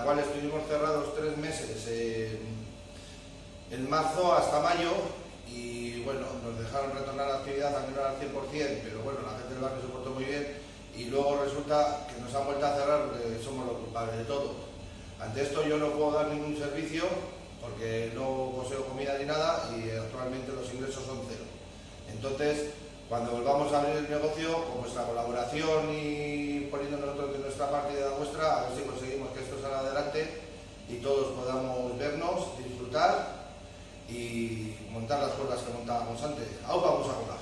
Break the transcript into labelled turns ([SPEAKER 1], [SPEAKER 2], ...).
[SPEAKER 1] cual estuvimos cerrados 3 meses, en marzo hasta mayo, y bueno, nos dejaron retornar a la actividad también no al 100%, pero bueno, la gente del barrio se portó muy bien, y luego resulta que nos han vuelto a cerrar porque somos los culpables de todo. Ante esto yo no puedo dar ningún servicio porque no poseo comida ni nada y actualmente los ingresos son cero. Entonces, cuando volvamos a abrir el negocio, con vuestra colaboración y poniendo nosotros de nuestra parte y de la vuestra, a ver si conseguimos que esto salga adelante y todos podamos vernos, disfrutar y montar las cosas que montábamos antes. ¡Au, vamos a jugar!